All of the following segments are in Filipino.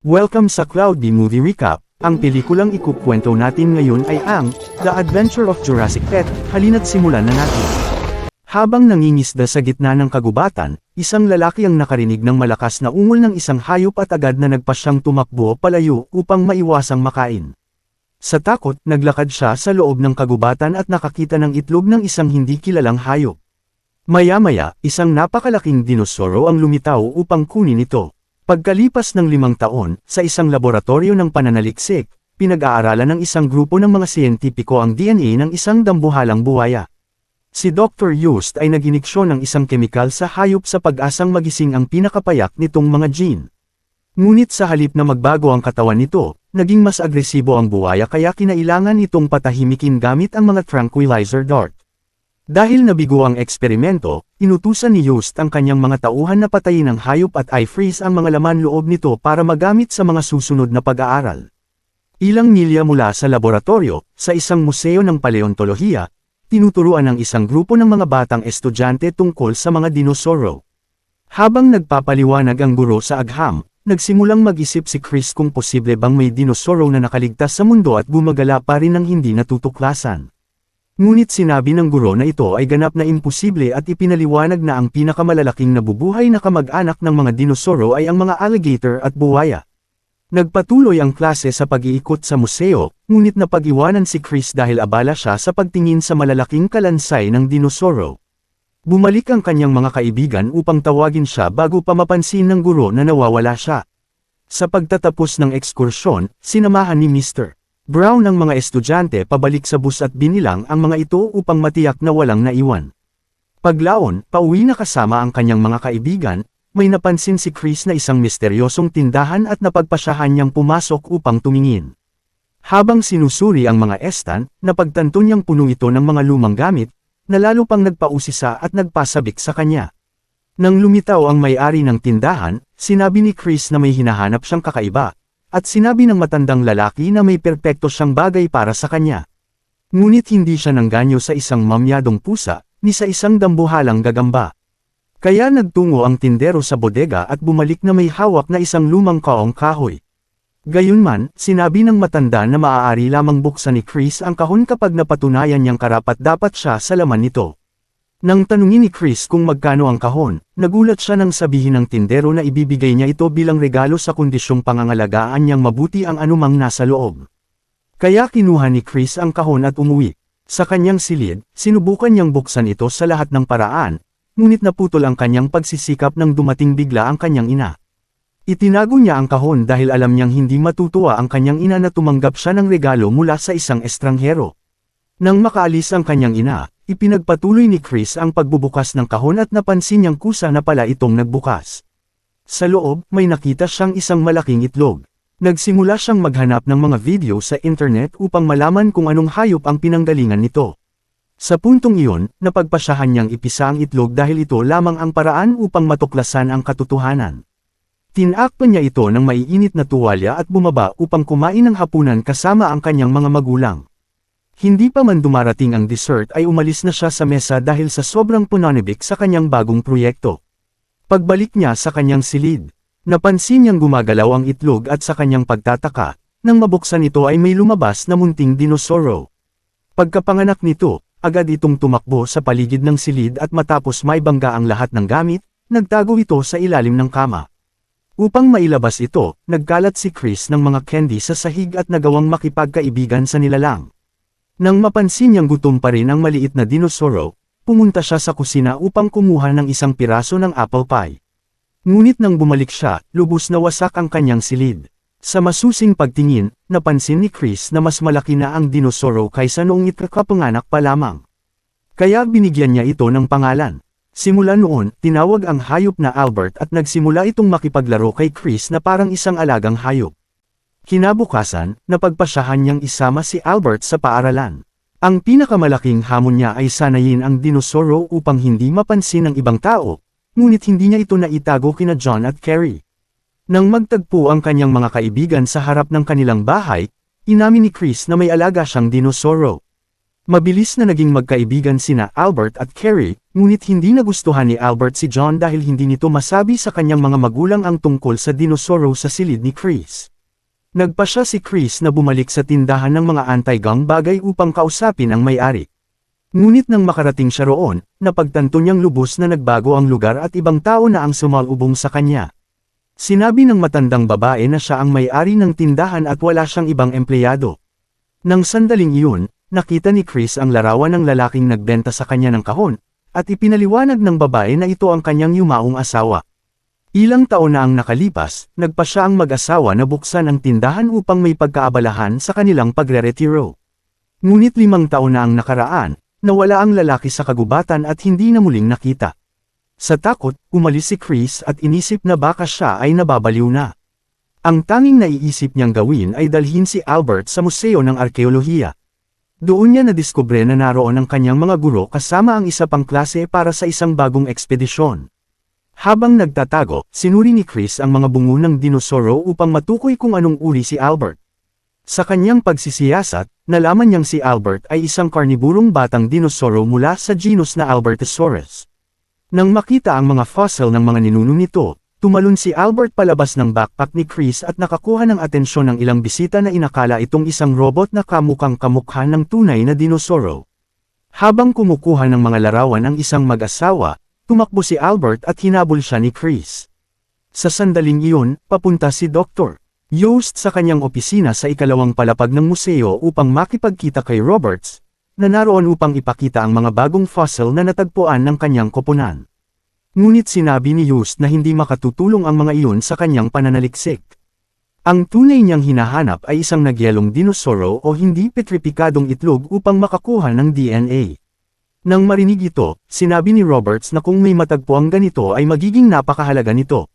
Welcome sa Cloudy Movie Recap. Ang pelikulang ikukwento natin ngayon ay ang The Adventure of Jurassic Pet. Halina't simulan na natin. Habang nangingisda sa gitna ng kagubatan, isang lalaki ang nakarinig ng malakas na ungol ng isang hayop at agad na nagpasyang tumakbo palayo upang maiwasang makain. Sa takot, naglakad siya sa loob ng kagubatan at nakakita ng itlog ng isang hindi kilalang hayop. Maya-maya, isang napakalaking dinosoro ang lumitaw upang kunin ito. Pagkalipas ng 5 taon, sa isang laboratorio ng pananaliksik, pinag-aaralan ng isang grupo ng mga siyentipiko ang DNA ng isang dambuhalang buwaya. Si Dr. Just ay nag-iniksyon ng isang kemikal sa hayop sa pag-asang magising ang pinakapayak nitong mga gene. Ngunit sa halip na magbago ang katawan nito, naging mas agresibo ang buwaya kaya kinailangan itong patahimikin gamit ang mga tranquilizer dart. Dahil nabigo ang eksperimento, inutusan ni Just ang kanyang mga tauhan na patayin ang hayop at i-freeze ang mga laman loob nito para magamit sa mga susunod na pag-aaral. Ilang milya mula sa laboratorio, sa isang museo ng paleontolohiya, tinuturuan ng isang grupo ng mga batang estudyante tungkol sa mga dinosoro. Habang nagpapaliwanag ang guro sa agham, nagsimulang mag-isip si Chris kung posible bang may dinosoro na nakaligtas sa mundo at gumagala pa rin ng hindi natutuklasan. Ngunit sinabi ng guro na ito ay ganap na imposible at ipinaliwanag na ang pinakamalalaking nabubuhay na kamag-anak ng mga dinosoro ay ang mga alligator at buwaya. Nagpatuloy ang klase sa pag-iikot sa museo, ngunit napag-iwanan si Chris dahil abala siya sa pagtingin sa malalaking kalansay ng dinosoro. Bumalik ang kanyang mga kaibigan upang tawagin siya bago pa mapansin ng guro na nawawala siya. Sa pagtatapos ng ekskursyon, sinamahan ni Mr. Brown ang mga estudyante pabalik sa bus at binilang ang mga ito upang matiyak na walang naiwan. Paglaon, pauwi na kasama ang kanyang mga kaibigan, may napansin si Chris na isang misteryosong tindahan at napagpasyahan niyang pumasok upang tumingin. Habang sinusuri ang mga estan, napagtanto niyang puno ito ng mga lumang gamit, na lalo pang nagpausisa at nagpasabik sa kanya. Nang lumitaw ang may-ari ng tindahan, sinabi ni Chris na may hinahanap siyang kakaiba, at sinabi ng matandang lalaki na may perpekto siyang bagay para sa kanya. Ngunit hindi siya nangganyo sa isang mamyadong pusa, ni sa isang dambuhalang gagamba. Kaya nagtungo ang tindero sa bodega at bumalik na may hawak na isang lumang kaong kahoy. Gayunman, sinabi ng matanda na maaari lamang buksan ni Chris ang kahon kapag napatunayan niyang karapat-dapat siya sa laman nito. Nang tanungin ni Chris kung magkano ang kahon, nagulat siya nang sabihin ng tindero na ibibigay niya ito bilang regalo sa kondisyong pangangalagaan niyang mabuti ang anumang nasa loob. Kaya kinuha ni Chris ang kahon at umuwi. Sa kanyang silid, sinubukan niyang buksan ito sa lahat ng paraan, ngunit naputol ang kanyang pagsisikap nang dumating bigla ang kanyang ina. Itinago niya ang kahon dahil alam niyang hindi matutuwa ang kanyang ina na tumanggap siya ng regalo mula sa isang estranghero. Nang makaalis ang kanyang ina, ipinagpatuloy ni Chris ang pagbubukas ng kahon at napansin niyang kusa na pala itong nagbukas. Sa loob, may nakita siyang isang malaking itlog. Nagsimula siyang maghanap ng mga video sa internet upang malaman kung anong hayop ang pinanggalingan nito. Sa puntong iyon, napagpasyahan niyang ipisa ang itlog dahil ito lamang ang paraan upang matuklasan ang katotohanan. Tinakpan niya ito ng maiinit na tuwalya at bumaba upang kumain ng hapunan kasama ang kanyang mga magulang. Hindi pa man dumarating ang dessert ay umalis na siya sa mesa dahil sa sobrang pananabik sa kanyang bagong proyekto. Pagbalik niya sa kanyang silid, napansin niyang gumagalaw ang itlog at sa kanyang pagtataka, nang mabuksan ito ay may lumabas na munting dinosoro. Pagkapanganak nito, agad itong tumakbo sa paligid ng silid at matapos maibangga ang lahat ng gamit, nagtago ito sa ilalim ng kama. Upang mailabas ito, nagkalat si Chris ng mga candy sa sahig at nagawang makipagkaibigan sa nilalang. Nang mapansin niyang gutom pa rin ang maliit na dinosoro, pumunta siya sa kusina upang kumuha ng isang piraso ng apple pie. Ngunit nang bumalik siya, lubos na wasak ang kanyang silid. Sa masusing pagtingin, napansin ni Chris na mas malaki na ang dinosoro kaysa noong ipakapanganak pa lamang. Kaya binigyan niya ito ng pangalan. Simula noon, tinawag ang hayop na Albert at nagsimula itong makipaglaro kay Chris na parang isang alagang hayop. Kinabukasan, napagpasyahan niyang isama si Albert sa paaralan. Ang pinakamalaking hamon niya ay sanayin ang dinosoro upang hindi mapansin ng ibang tao, ngunit hindi niya ito naitago kina John at Carrie. Nang magtagpo ang kanyang mga kaibigan sa harap ng kanilang bahay, inamin ni Chris na may alaga siyang dinosoro. Mabilis na naging magkaibigan sina Albert at Carrie, ngunit hindi nagustuhan ni Albert si John dahil hindi nito masabi sa kanyang mga magulang ang tungkol sa dinosoro sa silid ni Chris. Nagpa siya si Chris na bumalik sa tindahan ng mga anti-gang bagay upang kausapin ang may-ari. Ngunit nang makarating siya roon, napagtanto niyang lubos na nagbago ang lugar at ibang tao na ang sumalubong sa kanya. Sinabi ng matandang babae na siya ang may-ari ng tindahan at wala siyang ibang empleyado. Nang sandaling iyon, nakita ni Chris ang larawan ng lalaking nagbenta sa kanya ng kahon, at ipinaliwanag ng babae na ito ang kanyang yumaong asawa. Ilang taon na ang nakalipas, nagpa siya ang mag-asawa na buksan ang tindahan upang may pagkaabalahan sa kanilang pagre-retiro. Ngunit 5 taon na ang nakaraan, nawala ang lalaki sa kagubatan at hindi na muling nakita. Sa takot, umalis si Chris at inisip na baka siya ay nababaliw na. Ang tanging naiisip niyang gawin ay dalhin si Albert sa Museo ng Arkeolohiya. Doon niya nadiskubre na naroon ang kanyang mga guro kasama ang isa pang klase para sa isang bagong ekspedisyon. Habang nagtatago, sinuri ni Chris ang mga bungo ng dinosoro upang matukoy kung anong uri si Albert. Sa kanyang pagsisiyasat, nalaman niyang si Albert ay isang karniburong batang dinosoro mula sa genus na Albertosaurus. Nang makita ang mga fossil ng mga ninuno nito, tumalon si Albert palabas ng backpack ni Chris at nakakuha ng atensyon ng ilang bisita na inakala itong isang robot na kamukhang kamukha ng tunay na dinosoro. Habang kumukuha ng mga larawan ang isang mag-asawa, tumakbo si Albert at hinabol siya ni Chris. Sa sandaling iyon, papunta si Dr. Yost sa kanyang opisina sa ikalawang palapag ng museo upang makipagkita kay Roberts, na naroon upang ipakita ang mga bagong fossil na natagpuan ng kanyang koponan. Ngunit sinabi ni Yost na hindi makatutulong ang mga iyon sa kanyang pananaliksik. Ang tunay niyang hinahanap ay isang nagyelong dinosoro o hindi petripikadong itlog upang makakuha ng DNA. Nang marinig ito, sinabi ni Roberts na kung may matagpuang ganito ay magiging napakahalaga nito.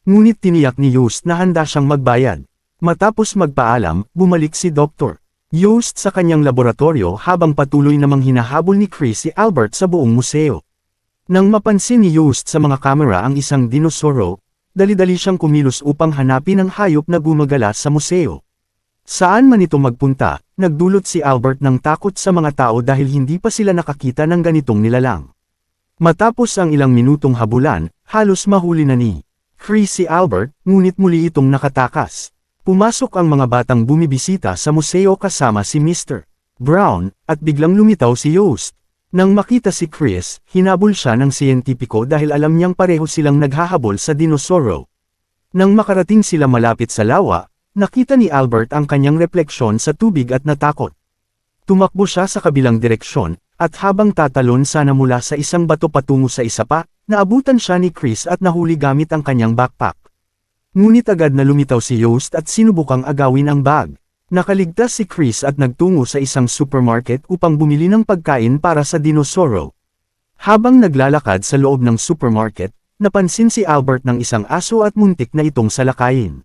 Ngunit tiniyak ni Yost na handa siyang magbayad. Matapos magpaalam, bumalik si Dr. Yost sa kanyang laboratorio habang patuloy namang hinahabol ni Chris si Albert sa buong museo. Nang mapansin ni Yost sa mga kamera ang isang dinosoro, dali-dali siyang kumilos upang hanapin ang hayop na gumagala sa museo. Saan man ito magpunta, nagdulot si Albert ng takot sa mga tao dahil hindi pa sila nakakita ng ganitong nilalang. Matapos ang ilang minutong habulan, halos mahuli na ni Chris si Albert, ngunit muli itong nakatakas. Pumasok ang mga batang bumibisita sa museo kasama si Mr. Brown, at biglang lumitaw si Yost. Nang makita si Chris, hinabol siya ng siyentipiko dahil alam niyang pareho silang naghahabol sa dinosoro. Nang makarating sila malapit sa lawa, nakita ni Albert ang kanyang refleksyon sa tubig at natakot. Tumakbo siya sa kabilang direksyon, at habang tatalon sana mula sa isang bato patungo sa isa pa, naabutan siya ni Chris at nahuli gamit ang kanyang backpack. Ngunit agad na lumitaw si Yost at sinubukang agawin ang bag. Nakaligtas si Chris at nagtungo sa isang supermarket upang bumili ng pagkain para sa dinosoro. Habang naglalakad sa loob ng supermarket, napansin si Albert ng isang aso at muntik na itong salakayin.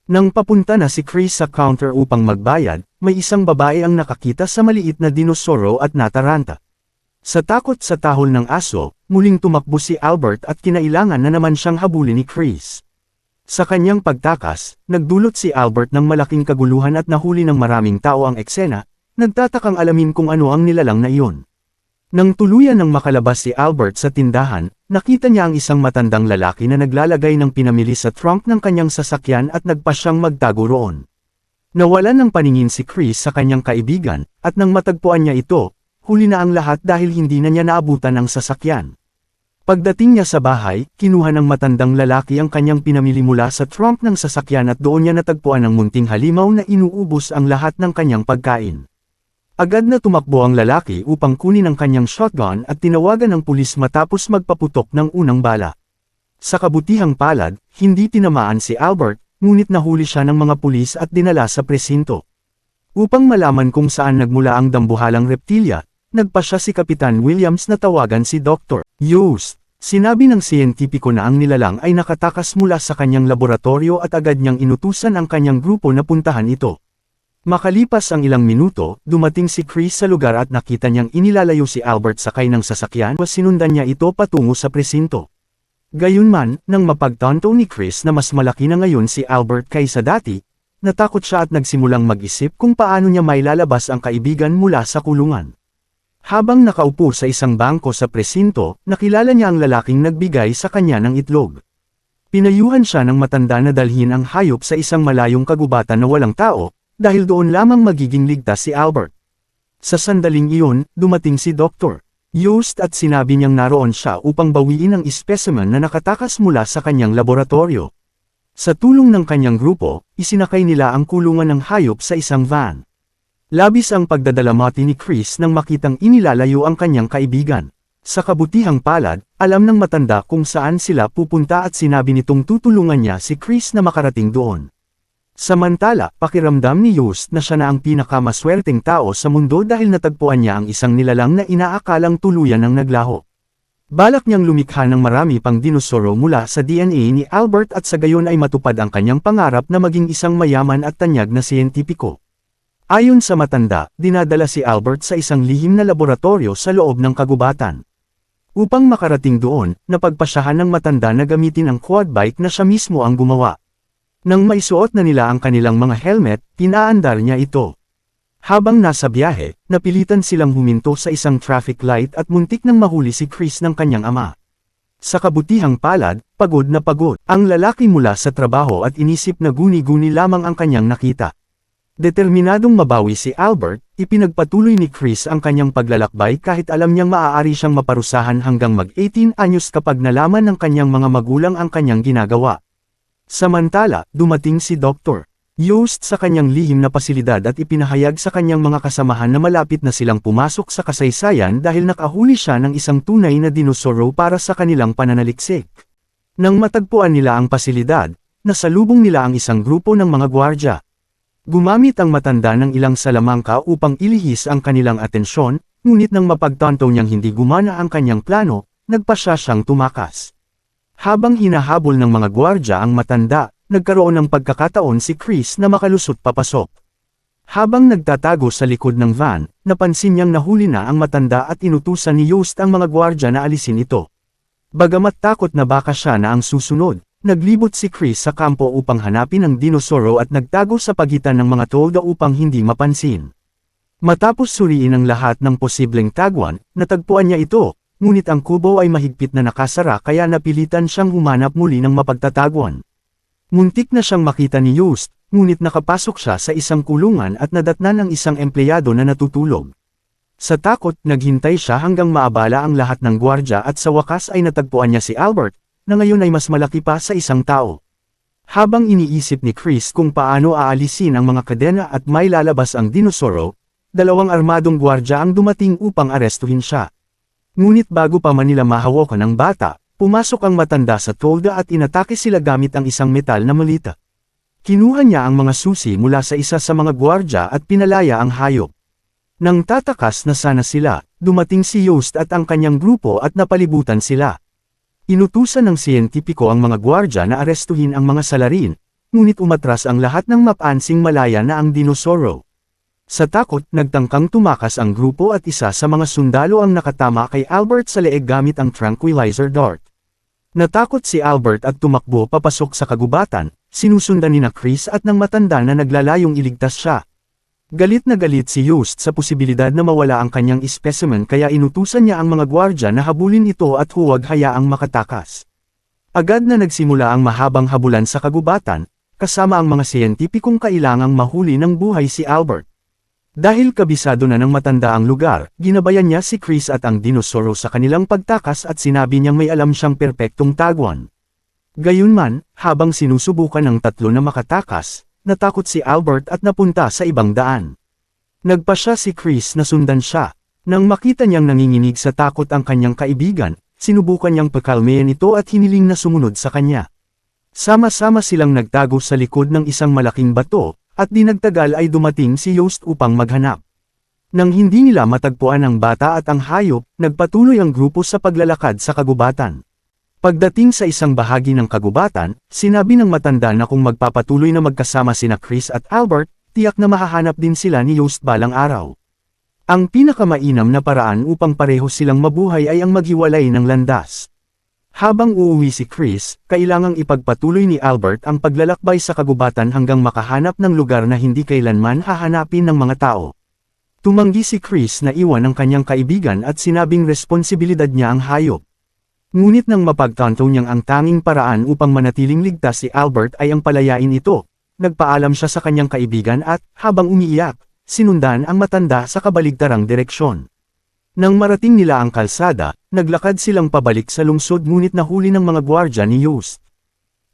Nang papunta na si Chris sa counter upang magbayad, may isang babae ang nakakita sa maliit na dinosoro at nataranta. Sa takot sa tahol ng aso, muling tumakbo si Albert at kinailangan na naman siyang habulin ni Chris. Sa kanyang pagtakas, nagdulot si Albert ng malaking kaguluhan at nahuli ng maraming tao ang eksena, nagtatakang alamin kung ano ang nilalang na iyon. Nang tuluyan ng makalabas si Albert sa tindahan, nakita niya ang isang matandang lalaki na naglalagay ng pinamili sa trunk ng kanyang sasakyan at nagpa siyang magtago roon. Nawalan ng paningin si Chris sa kanyang kaibigan, at nang matagpuan niya ito, huli na ang lahat dahil hindi na niya naabutan ang sasakyan. Pagdating niya sa bahay, kinuha ng matandang lalaki ang kanyang pinamili mula sa trunk ng sasakyan at doon niya natagpuan ang munting halimaw na inuubos ang lahat ng kanyang pagkain. Agad na tumakbo ang lalaki upang kunin ang kanyang shotgun at tinawagan ng pulis matapos magpaputok ng unang bala. Sa kabutihang palad, hindi tinamaan si Albert, ngunit nahuli siya ng mga pulis at dinala sa presinto. Upang malaman kung saan nagmula ang dambuhalang reptilya, nagpa siya si Kapitan Williams na tawagan si Dr. Yost. Sinabi ng siyentipiko na ang nilalang ay nakatakas mula sa kanyang laboratorio at agad niyang inutusan ang kanyang grupo na puntahan ito. Makalipas ang ilang minuto, dumating si Chris sa lugar at nakita niyang inilalayo si Albert sakay ng sasakyan o sinundan niya ito patungo sa presinto. Gayunman, nang mapagtanto ni Chris na mas malaki na ngayon si Albert kaysa dati, natakot siya at nagsimulang mag-isip kung paano niya mailalabas ang kaibigan mula sa kulungan. Habang nakaupo sa isang bangko sa presinto, nakilala niya ang lalaking nagbigay sa kanya ng itlog. Pinayuhan siya ng matanda na dalhin ang hayop sa isang malayong kagubatan na walang tao, dahil doon lamang magiging ligtas si Albert. Sa sandaling iyon, dumating si Dr. Yost at sinabi niyang naroon siya upang bawiin ang specimen na nakatakas mula sa kanyang laboratorio. Sa tulong ng kanyang grupo, isinakay nila ang kulungan ng hayop sa isang van. Labis ang pagdadalamati ni Chris nang makitang inilalayo ang kanyang kaibigan. Sa kabutihang palad, alam ng matanda kung saan sila pupunta at sinabi nitong tutulungan niya si Chris na makarating doon. Samantala, pakiramdam ni Yost na siya na ang pinakamaswerteng tao sa mundo dahil natagpuan niya ang isang nilalang na inaakalang tuluyan ng naglaho. Balak niyang lumikha ng marami pang dinosoro mula sa DNA ni Albert at sa gayon ay matupad ang kanyang pangarap na maging isang mayaman at tanyag na siyentipiko. Ayon sa matanda, dinadala si Albert sa isang lihim na laboratorio sa loob ng kagubatan. Upang makarating doon, napagpasyahan ng matanda na gamitin ang quad bike na siya mismo ang gumawa. Nang maisuot na nila ang kanilang mga helmet, pinaandar niya ito. Habang nasa biyahe, napilitan silang huminto sa isang traffic light at muntik nang mahuli si Chris ng kanyang ama. Sa kabutihang palad, pagod na pagod ang lalaki mula sa trabaho at inisip na guni-guni lamang ang kanyang nakita. Determinadong mabawi si Albert, ipinagpatuloy ni Chris ang kanyang paglalakbay kahit alam niyang maaari siyang maparusahan hanggang mag-18 anyos kapag nalaman ng kanyang mga magulang ang kanyang ginagawa. Samantala, dumating si Dr. Yost sa kanyang lihim na pasilidad at ipinahayag sa kanyang mga kasamahan na malapit na silang pumasok sa kasaysayan dahil nakahuli siya ng isang tunay na dinosoro para sa kanilang pananaliksik. Nang matagpuan nila ang pasilidad, nasalubong nila ang isang grupo ng mga gwardya. Gumamit ang matanda ng ilang salamangka upang ilihis ang kanilang atensyon, ngunit nang mapagtanto niyang hindi gumana ang kanyang plano, nagpasya siyang tumakas. Habang hinahabol ng mga gwardya ang matanda, nagkaroon ng pagkakataon si Chris na makalusot papasok. Habang nagtatago sa likod ng van, napansin niyang nahuli na ang matanda at inutusan ni Yost ang mga gwardya na alisin ito. Bagamat takot na baka siya na ang susunod, naglibot si Chris sa kampo upang hanapin ang dinosoro at nagtago sa pagitan ng mga tolda upang hindi mapansin. Matapos suriin ang lahat ng posibleng tagwan, natagpuan niya ito, ngunit ang kubo ay mahigpit na nakasara kaya napilitan siyang humanap muli ng mapagtatagwan. Muntik na siyang makita ni Yost, ngunit nakapasok siya sa isang kulungan at nadatnan ng isang empleyado na natutulog. Sa takot, naghintay siya hanggang maabala ang lahat ng gwardya at sa wakas ay natagpuan niya si Albert, na ngayon ay mas malaki pa sa isang tao. Habang iniisip ni Chris kung paano aalisin ang mga kadena at may lalabas ang dinosoro, dalawang armadong gwardya ang dumating upang arestuhin siya. Ngunit bago pa man nila mahawakan ang bata, pumasok ang matanda sa tolda at inatake sila gamit ang isang metal na malita. Kinuha niya ang mga susi mula sa isa sa mga gwardya at pinalaya ang hayop. Nang tatakas na sana sila, dumating si Yost at ang kanyang grupo at napalibutan sila. Inutusan ng siyentipiko ang mga gwardya na arestuhin ang mga salarin, ngunit umatras ang lahat ng mapansing malaya na ang dinosoro. Sa takot, nagtangkang tumakas ang grupo at isa sa mga sundalo ang nakatama kay Albert sa leeg gamit ang tranquilizer dart. Natakot si Albert at tumakbo papasok sa kagubatan, sinusundan ni Chris at ng matanda na naglalayong iligtas siya. Galit na galit si Yost sa posibilidad na mawala ang kanyang specimen kaya inutusan niya ang mga gwardya na habulin ito at huwag hayaang makatakas. Agad na nagsimula ang mahabang habulan sa kagubatan, kasama ang mga siyentipikong kailangang mahuli ng buhay si Albert. Dahil kabisado na ng matanda ang lugar, ginabayan niya si Chris at ang dinosoro sa kanilang pagtakas at sinabi niyang may alam siyang perpektong tagwan. Gayunman, habang sinusubukan ng tatlo na makatakas, natakot si Albert at napunta sa ibang daan. Nagpasya si Chris na sundan siya. Nang makita niyang nanginginig sa takot ang kanyang kaibigan, sinubukan niyang pakalmayan ito at hiniling na sumunod sa kanya. Sama-sama silang nagtago sa likod ng isang malaking bato, at di nagtagal ay dumating si Yost upang maghanap. Nang hindi nila matagpuan ang bata at ang hayop, nagpatuloy ang grupo sa paglalakad sa kagubatan. Pagdating sa isang bahagi ng kagubatan, sinabi ng matanda na kung magpapatuloy na magkasama sina Chris at Albert, tiyak na mahahanap din sila ni Yost balang araw. Ang pinakamainam na paraan upang pareho silang mabuhay ay ang maghiwalay ng landas. Habang uuwi si Chris, kailangang ipagpatuloy ni Albert ang paglalakbay sa kagubatan hanggang makahanap ng lugar na hindi kailanman hahanapin ng mga tao. Tumanggi si Chris na iwan ang kanyang kaibigan at sinabing responsibilidad niya ang hayop. Ngunit nang mapagtanto niyang ang tanging paraan upang manatiling ligtas si Albert ay ang palayain ito, nagpaalam siya sa kanyang kaibigan at, habang umiiyak, sinundan ang matanda sa kabaligtarang direksyon. Nang marating nila ang kalsada, naglakad silang pabalik sa lungsod ngunit nahuli ng mga gwardya ni Yost.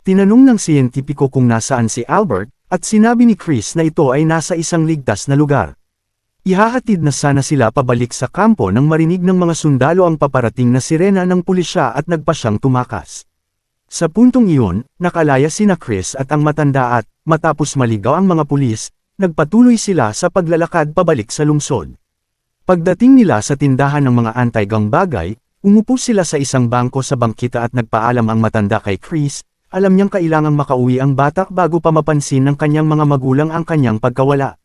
Tinanong ng siyentipiko kung nasaan si Albert, at sinabi ni Chris na ito ay nasa isang ligtas na lugar. Ihahatid na sana sila pabalik sa kampo nang marinig ng mga sundalo ang paparating na sirena ng pulisya at nagpa siyang tumakas. Sa puntong iyon, nakalaya sina Chris at ang matanda at, matapos maligaw ang mga pulis, nagpatuloy sila sa paglalakad pabalik sa lungsod. Pagdating nila sa tindahan ng mga anti-gang bagay, umupo sila sa isang bangko sa bangkita at nagpaalam ang matanda kay Chris, alam niyang kailangang makauwi ang bata bago pa mapansin ng kanyang mga magulang ang kanyang pagkawala.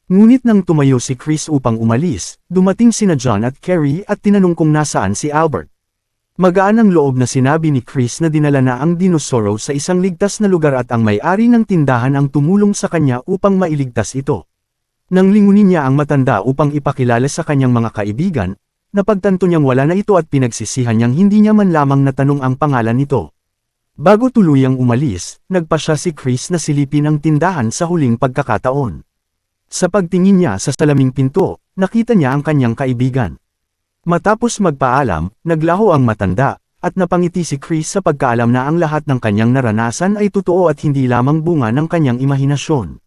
Ngunit nang tumayo si Chris upang umalis, dumating sina John at Carrie at tinanong kung nasaan si Albert. Magaan ang loob na sinabi ni Chris na dinala na ang dinosoro sa isang ligtas na lugar at ang may-ari ng tindahan ang tumulong sa kanya upang mailigtas ito. Nang lingunin niya ang matanda upang ipakilala sa kanyang mga kaibigan, napagtanto niyang wala na ito at pinagsisihan niyang hindi niya man lamang natanong ang pangalan nito. Bago tuluyang umalis, nagpa siya si Chris na silipin ang tindahan sa huling pagkakataon. Sa pagtingin niya sa salaming pinto, nakita niya ang kanyang kaibigan. Matapos magpaalam, naglaho ang matanda, at napangiti si Chris sa pagkaalam na ang lahat ng kanyang naranasan ay totoo at hindi lamang bunga ng kanyang imahinasyon.